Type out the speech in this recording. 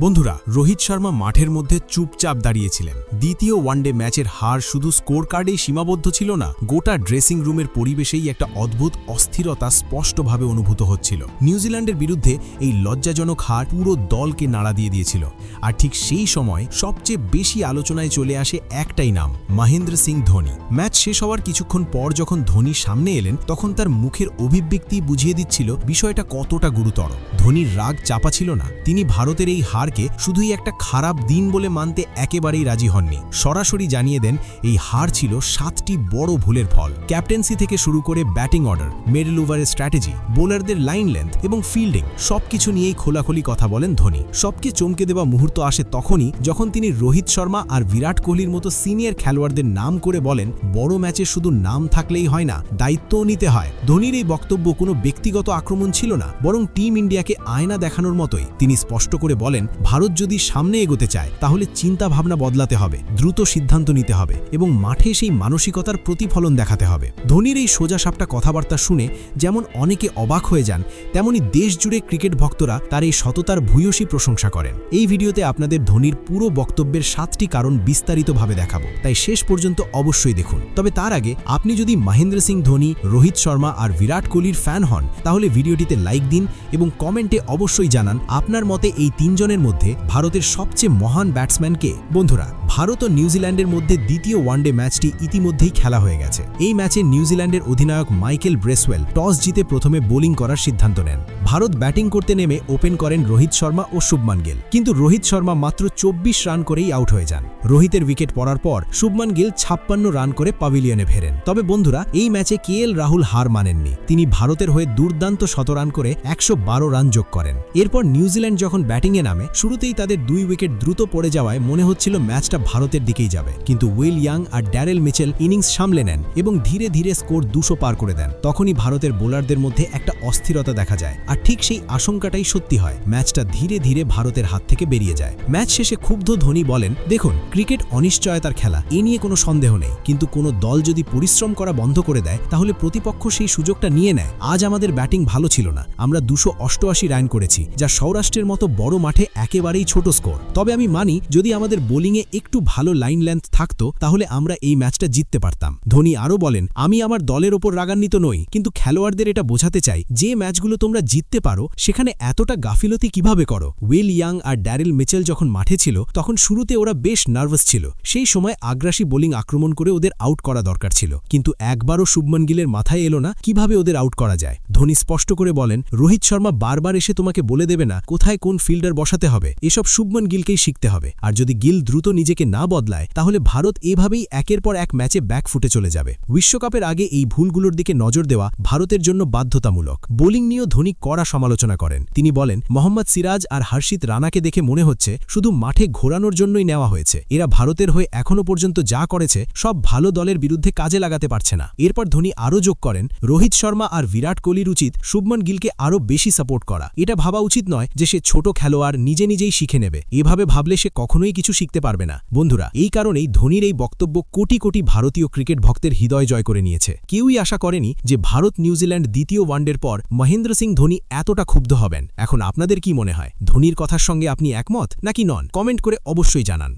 বন্ধুরা, রোহিত শর্মা মাঠের মধ্যে চুপচাপ দাঁড়িয়েছিলেন। দ্বিতীয় ওয়ানডে ম্যাচের হার শুধু স্কোর কার্ডেই সীমাবদ্ধ ছিল না, গোটা ড্রেসিং রুমের পরিবেশেই একটা অদ্ভুত অস্থিরতা স্পষ্টভাবে অনুভূত হচ্ছিল। নিউজিল্যান্ডের বিরুদ্ধে এই লজ্জাজনক হার পুরো দলকে নাড়া দিয়ে দিয়েছিল। আর ঠিক সেই সময় সবচেয়ে বেশি আলোচনায় চলে আসে একটাই নাম, মহেন্দ্র সিং ধোনি। ম্যাচ শেষ হওয়ার কিছুক্ষণ পর যখন ধোনি সামনে এলেন, তখন তার মুখের অভিব্যক্তি বুঝিয়ে দিচ্ছিল বিষয়টা কতটা গুরুতর। ধোনির রাগ চাপা ছিল না, তিনি ভারতের এই হারকে শুধুই একটা খারাপ দিন বলে মানতে একেবারেই রাজি হননি। সরাসরি জানিয়ে দেন এই হার ছিল 7টি বড় ভুলের ফল। ক্যাপ্টেন্সি থেকে শুরু করে ব্যাটিং অর্ডার, মিডল ওভারের স্ট্র্যাটেজি, বোলারদের লাইন লেন্থ এবং ফিল্ডিং সবকিছু নিয়েই খোলাখুলি কথা বলেন ধোনি। সবকে চমকে দেওয়া মুহূর্ত আসে তখনই যখন তিনি রোহিত শর্মা আর বিরাট কোহলির মতো সিনিয়র খেলোয়াড়দের নাম করে বলেন, বড় ম্যাচে শুধু নাম থাকলেই হয় না, দায়িত্বও নিতে হয়। ধোনির এই বক্তব্য কোনো ব্যক্তিগত আক্রমণ ছিল না, বরং টিম ইন্ডিয়াকে আয়না দেখানোর মতোই। তিনি স্পষ্ট করে বলেন, ভারত যদি সামনে এগোতে চায় তাহলে চিন্তা ভাবনা বদলাতে হবে, দ্রুত সিদ্ধান্ত নিতে হবে এবং মাঠে সেই মানসিকতার প্রতিফলন দেখাতে হবে। ধোনির এই সোজাসাপটা কথাবার্তা শুনে যেমন অনেকে অবাক হয়ে যান, তেমনি দেশ জুড়ে ক্রিকেট ভক্তরা তার এই সততার ভূয়সী প্রশংসা করেন। এই ভিডিওতে আপনাদের ধোনির পুরো বক্তব্যের 7টি কারণ বিস্তারিতভাবে দেখাবো, তাই শেষ পর্যন্ত অবশ্যই দেখুন। তবে তার আগে আপনি যদি মহেন্দ্র সিং ধোনি, রোহিত শর্মা আর বিরাট কোহলির ফ্যান হন, তাহলে ভিডিওটিতে লাইক দিন এবং কমেন্টে অবশ্যই জানান আপনার মতে এই তিনজনের মধ্যে ভারতের সবচেয়ে মহান ব্যাটসম্যান কে। বন্ধুরা, ভারত ও নিউজিল্যান্ডের মধ্যে দ্বিতীয় ওয়ানডে ম্যাচটি ইতিমধ্যেই খেলা হয়ে গেছে। এই ম্যাচে নিউজিল্যান্ডের অধিনায়ক মাইকেল ব্রেসওয়েল টস জিতে প্রথমে বোলিং করার সিদ্ধান্ত নেন। ভারত ব্যাটিং করতে নেমে ওপেন করেন রোহিত শর্মা ও শুভমান গিল, কিন্তু রোহিত শর্মা মাত্র 24 রান করেই আউট হয়ে যান। রোহিতের উইকেট পড়ার পর শুভমান গিল 56 রান করে প্যাভিলিয়নে ফেরেন। তবে বন্ধুরা, এই ম্যাচে কেএল রাহুল হার মানেননি। তিনি ভারতের হয়ে দুর্দান্ত 100 রান করে 112 রান যোগ করেন। এরপর নিউজিল্যান্ড যখন ব্যাটিংয়ে নামে, শুরুতেই তাদের 2 উইকেট দ্রুত পড়ে যাওয়ায় মনে হচ্ছিল ম্যাচটা ভারতের দিকেই যাবে, কিন্তু উইল ইয়াং আর ড্যারেল মিচেল ইনিংস সামলে নেন এবং ধীরে ধীরে স্কোর 200 পার করে দেন। তখনই ভারতের বোলারদের মধ্যে একটা অস্থিরতা দেখা যায়, আর ঠিক সেই আশঙ্কাটাই সত্যি হয়। ম্যাচটা ধীরে ধীরে ভারতের হাত থেকে বেরিয়ে যায়। ম্যাচ শেষে ক্ষুব্ধ ধোনি বলেন, দেখুন, ক্রিকেট অনিশ্চয়তার খেলা, এ নিয়ে কোনো সন্দেহ নেই, কিন্তু কোনো দল যদি পরিশ্রম করা বন্ধ করে দেয় তাহলে প্রতিপক্ষ সেই সুযোগটা নিয়ে নেয়। আজ আমাদের ব্যাটিং ভালো ছিল না, আমরা 288 রান করেছি, যা সৌরাষ্ট্রের মতো বড় মাঠে একেবারেই ছোট স্কোর। তবে আমি মানি, যদি আমাদের বোলিংয়ে একটু ভালো লাইন লেন্থ থাকতো তাহলে আমরা এই ম্যাচটা জিততে পারতাম। ধোনি আরও বলেন, আমি আমার দলের ওপর রাগান্বিত নই, কিন্তু খেলোয়াড়দের এটা বোঝাতে চাই যে ম্যাচগুলো তোমরা জিততে পারো সেখানে এতটা গাফিলতি কিভাবে করো। উইল ইয়াং আর ড্যারেল মিচেল যখন মাঠে ছিল তখন শুরুতে ওরা বেশ নার্ভাস ছিল। সেই সময় আগ্রাসী বোলিং আক্রমণ করে ওদের আউট করা দরকার ছিল, কিন্তু একবারও শুভমান গিলের মাথায় এলো না কিভাবে ওদের আউট করা যায়। ধোনি স্পষ্ট করে বলেন, রোহিত শর্মা বারবার এসে তোমাকে বলে দেবে না কোথায় কোন ফিল্ডার বসাতে হবে, এসব শুভমান গিলকেই শিখতে হবে। আর যদি গিল দ্রুত নিজেকে না বদলায় তাহলে ভারত এভাবেই একের পর এক ম্যাচে ব্যাকফুটে চলে যাবে। বিশ্বকাপের আগে এই ভুলগুলোর দিকে নজর দেওয়া ভারতের জন্য বাধ্যতামূলক। বোলিং নিয়েও ধোনি কড়া সমালোচনা করেন। তিনি বলেন, মোহাম্মদ সিরাজ আর হর্ষিত রানাকে দেখে মনে হচ্ছে শুধু মাঠে ঘোরানোর জন্যই নেওয়া হয়েছে। এরা ভারতের হয়ে এখনো পর্যন্ত যা করেছে সব ভালো দলের বিরুদ্ধে কাজে লাগাতে পারছে না। এরপর ধোনি আরও যোগ করেন, রোহিত শর্মা আর বিরাট কোহলির উচিত শুভমান গিলকে আরও বেশি সাপোর্ট করা। এটা ভাবা উচিত নয় যে সে ছোট খেলোয়াড়, নিজেই শিখে নেবে। এভাবে ভাবলে সে কখনোই কিছু শিখতে পারবে না। বন্ধুরা, এই কারণেই ধোনির এই বক্তব্য কোটি কোটি ভারতীয় ক্রিকেট ভক্তের হৃদয় জয় করে নিয়েছে। কেউই আশা করেনি যে ভারত নিউজিল্যান্ড দ্বিতীয় ওয়ানডের পর মহেন্দ্র সিং ধোনি এতটা ক্ষুব্ধ হবেন। এখন আপনাদের কি মনে হয়, ধোনির কথার সঙ্গে আপনি একমত নাকি নন? কমেন্ট করে অবশ্যই জানান।